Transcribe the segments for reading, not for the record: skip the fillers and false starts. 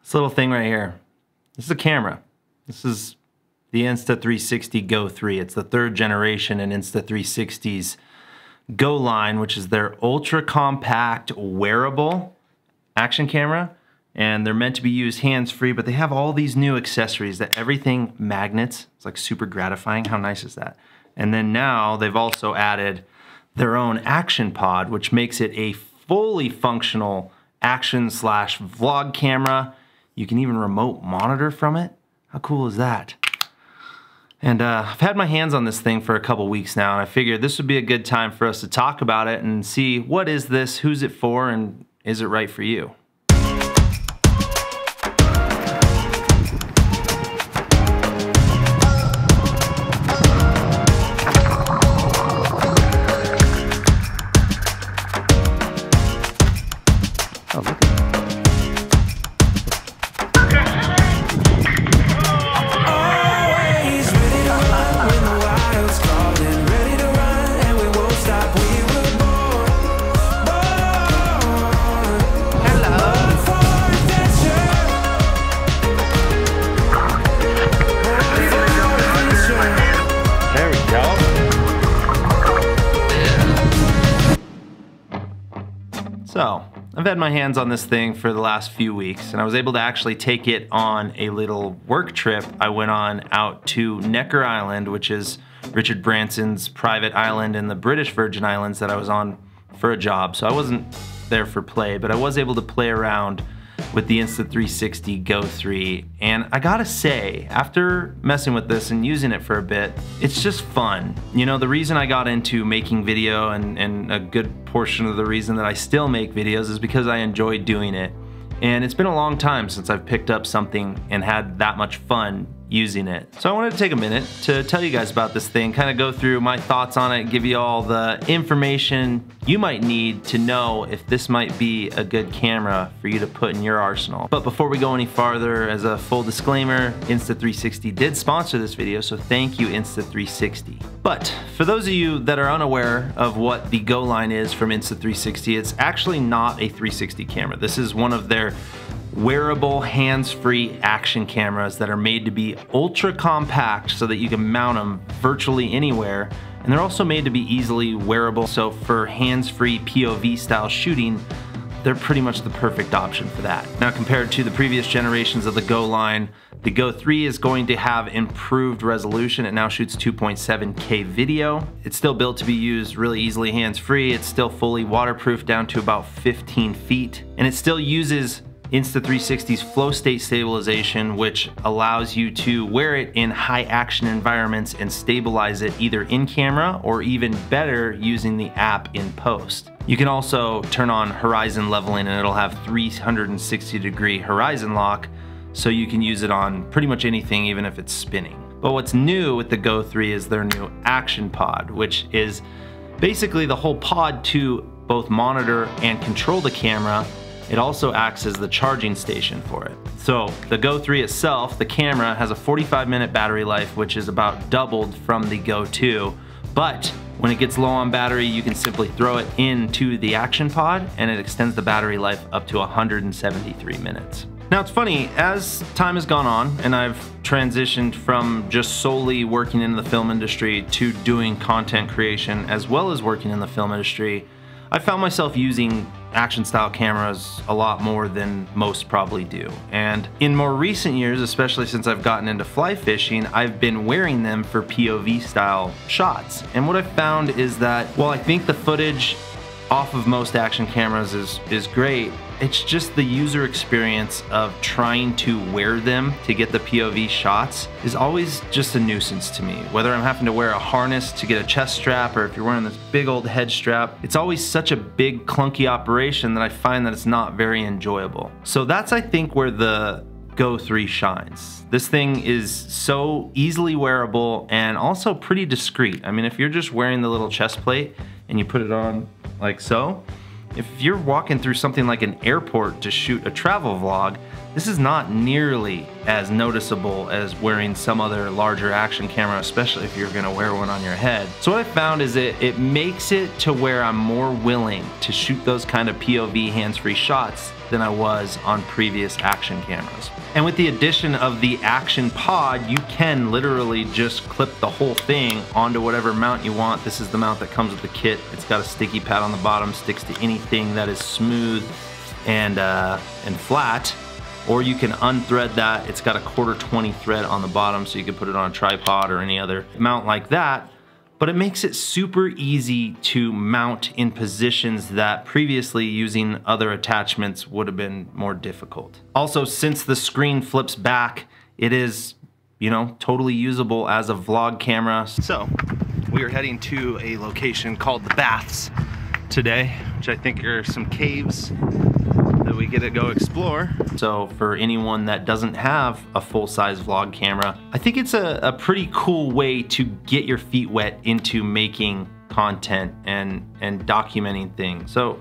This little thing right here, this is a camera. This is the Insta360 Go 3. It's the third generation in Insta360's Go line, which is their ultra compact wearable action camera. And they're meant to be used hands-free, but they have all these new accessories that everything magnets. It's like super gratifying. How nice is that? And then now they've also added their own action pod, which makes it a fully functional action/vlog camera. You can even remote monitor from it. How cool is that? And I've had my hands on this thing for a couple weeks now, and I figured this would be a good time for us to talk about it and see what is this, who's it for, and is it right for you? Oh, look at that. So, I've had my hands on this thing for the last few weeks, and I was able to actually take it on a little work trip I went on out to Necker Island, which is Richard Branson's private island in the British Virgin Islands that I was on for a job. So I wasn't there for play, but I was able to play around with the Insta360 Go 3, and I gotta say, after messing with this and using it for a bit, it's just fun. You know, the reason I got into making video, and a good portion of the reason that I still make videos, is because I enjoy doing it. And it's been a long time since I've picked up something and had that much fun using it. So I wanted to take a minute to tell you guys about this thing, kind of go through my thoughts on it, give you all the information you might need to know if this might be a good camera for you to put in your arsenal. But before we go any farther, as a full disclaimer, Insta360 did sponsor this video, so thank you, Insta360. But for those of you that are unaware of what the Go line is from Insta360, it's actually not a 360 camera. This is one of their wearable hands-free action cameras that are made to be ultra compact so that you can mount them virtually anywhere, and they're also made to be easily wearable, so for hands-free POV style shooting, they're pretty much the perfect option for that. Now, compared to the previous generations of the Go line, the Go 3 is going to have improved resolution. It now shoots 2.7K video. It's still built to be used really easily hands-free. It's still fully waterproof down to about 15 feet, and it still uses Insta360's flow state stabilization, which allows you to wear it in high action environments and stabilize it either in camera or even better using the app in post. You can also turn on horizon leveling, and it'll have 360-degree horizon lock, so you can use it on pretty much anything, even if it's spinning. But what's new with the Go 3 is their new action pod, which is basically the whole pod to both monitor and control the camera. It also acts as the charging station for it. So the Go 3 itself, the camera, has a 45-minute battery life, which is about doubled from the Go 2. But when it gets low on battery, you can simply throw it into the action pod, and it extends the battery life up to 173 minutes. Now, it's funny, as time has gone on and I've transitioned from just solely working in the film industry to doing content creation as well as working in the film industry, I found myself using action style cameras a lot more than most probably do. And in more recent years, especially since I've gotten into fly fishing, I've been wearing them for POV style shots. And what I've found is that while I think the footage off of most action cameras is great, it's just the user experience of trying to wear them to get the POV shots is always just a nuisance to me. Whether I'm having to wear a harness to get a chest strap, or if you're wearing this big old head strap, it's always such a big clunky operation that I find that it's not very enjoyable. So that's, I think, where the Go 3 shines. This thing is so easily wearable and also pretty discreet. I mean, if you're just wearing the little chest plate and you put it on like so, if you're walking through something like an airport to shoot a travel vlog, this is not nearly as noticeable as wearing some other larger action camera, especially if you're gonna wear one on your head. So what I found is it makes it to where I'm more willing to shoot those kind of POV hands-free shots than I was on previous action cameras. And with the addition of the action pod, you can literally just clip the whole thing onto whatever mount you want. This is the mount that comes with the kit. It's got a sticky pad on the bottom, sticks to anything that is smooth and flat. Or you can unthread that. It's got a 1/4 thread on the bottom, so you can put it on a tripod or any other mount like that. But it makes it super easy to mount in positions that previously using other attachments would have been more difficult. Also, since the screen flips back, it is, you know, totally usable as a vlog camera. So we are heading to a location called the Baths today, which I think are some caves that we get to go explore. So for anyone that doesn't have a full-size vlog camera, I think it's a pretty cool way to get your feet wet into making content and documenting things. So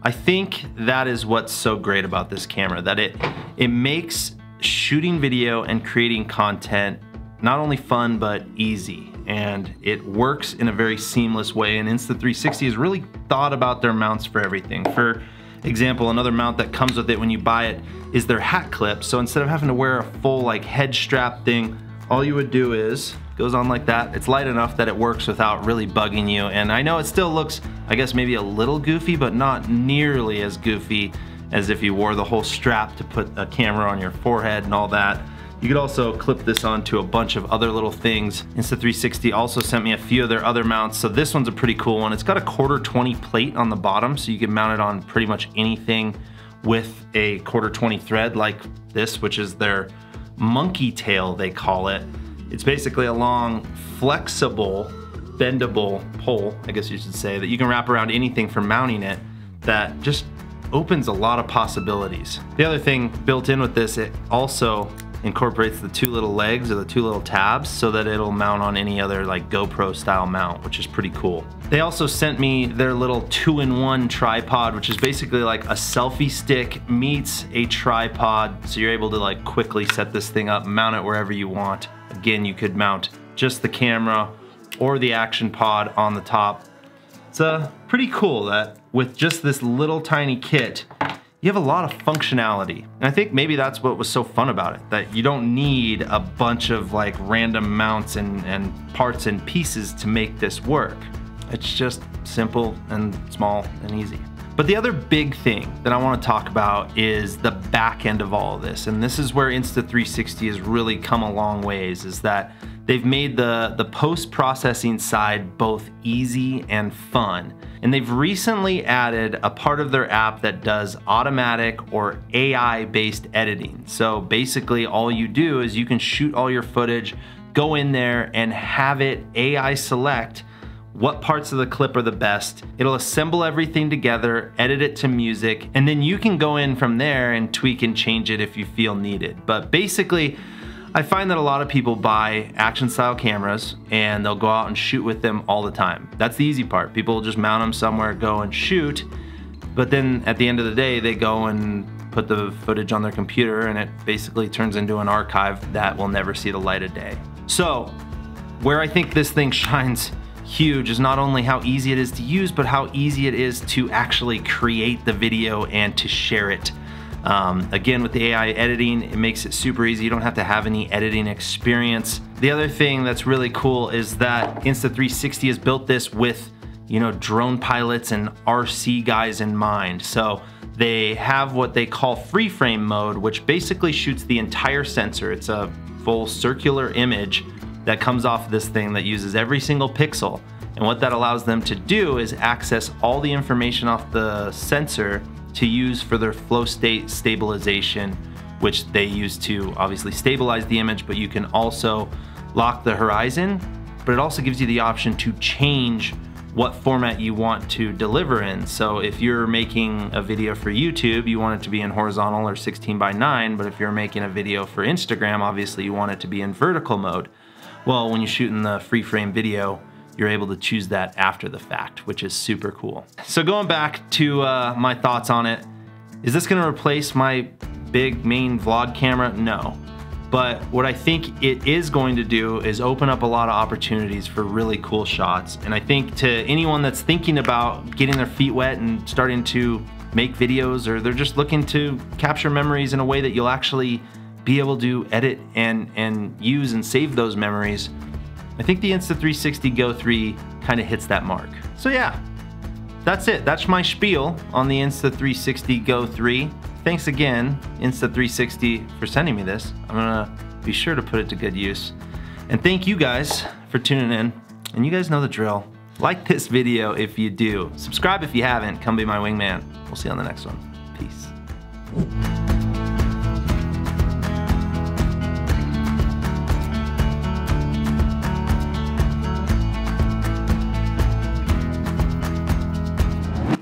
I think that is what's so great about this camera, that it makes shooting video and creating content not only fun but easy, and it works in a very seamless way. And Insta360 has really thought about their mounts for everything. For example, another mount that comes with it when you buy it is their hat clip. So instead of having to wear a full like head strap thing, all you would do is goes on like that. It's light enough that it works without really bugging you. And I know it still looks, I guess, maybe a little goofy, but not nearly as goofy as if you wore the whole strap to put a camera on your forehead and all that. You could also clip this onto a bunch of other little things. Insta360 also sent me a few of their other mounts. So this one's a pretty cool one. It's got a 1/4 plate on the bottom, so you can mount it on pretty much anything with a 1/4 thread like this, which is their monkey tail, they call it. It's basically a long, flexible, bendable pole, I guess you should say, that you can wrap around anything for mounting it, that just opens a lot of possibilities. The other thing built in with this, it also incorporates the 2 little legs or the 2 little tabs so that it'll mount on any other like GoPro style mount, which is pretty cool. They also sent me their little 2-in-1 tripod, which is basically like a selfie stick meets a tripod. So you're able to like quickly set this thing up, mount it wherever you want. Again, you could mount just the camera or the action pod on the top. It's pretty cool that with just this little tiny kit, you have a lot of functionality. And I think maybe that's what was so fun about it, that you don't need a bunch of like random mounts and parts and pieces to make this work. It's just simple and small and easy. But the other big thing that I want to talk about is the back end of all of this. And this is where Insta360 has really come a long ways, is that they've made the post-processing side both easy and fun. And they've recently added a part of their app that does automatic or AI-based editing. So basically all you do is you can shoot all your footage, go in there and have it AI select what parts of the clip are the best. It'll assemble everything together, edit it to music, and then you can go in from there and tweak and change it if you feel needed. But basically, I find that a lot of people buy action style cameras and they'll go out and shoot with them all the time. That's the easy part. People will just mount them somewhere, go and shoot, but then at the end of the day, they go and put the footage on their computer and it basically turns into an archive that will never see the light of day. So where I think this thing shines huge is not only how easy it is to use, but how easy it is to actually create the video and to share it. Again, with the AI editing, it makes it super easy. You don't have to have any editing experience. The other thing that's really cool is that Insta360 has built this with, you know, drone pilots and RC guys in mind. So they have what they call free frame mode, which basically shoots the entire sensor. It's a full circular image that comes off this thing that uses every single pixel. And what that allows them to do is access all the information off the sensor to use for their flow state stabilization, which they use to obviously stabilize the image, but you can also lock the horizon, but it also gives you the option to change what format you want to deliver in. So if you're making a video for YouTube, you want it to be in horizontal or 16:9, but if you're making a video for Instagram, obviously you want it to be in vertical mode. Well, when you shoot in the free frame video, you're able to choose that after the fact, which is super cool. So going back to my thoughts on it, is this gonna replace my big main vlog camera? No. But what I think it is going to do is open up a lot of opportunities for really cool shots. And I think to anyone that's thinking about getting their feet wet and starting to make videos, or they're just looking to capture memories in a way that you'll actually be able to edit and use and save those memories, I think the Insta360 Go 3 kind of hits that mark. So yeah, that's it. That's my spiel on the Insta360 Go 3. Thanks again, Insta360, for sending me this. I'm gonna be sure to put it to good use. And thank you guys for tuning in. And you guys know the drill. Like this video if you do. Subscribe if you haven't. Come be my wingman. We'll see you on the next one. Peace.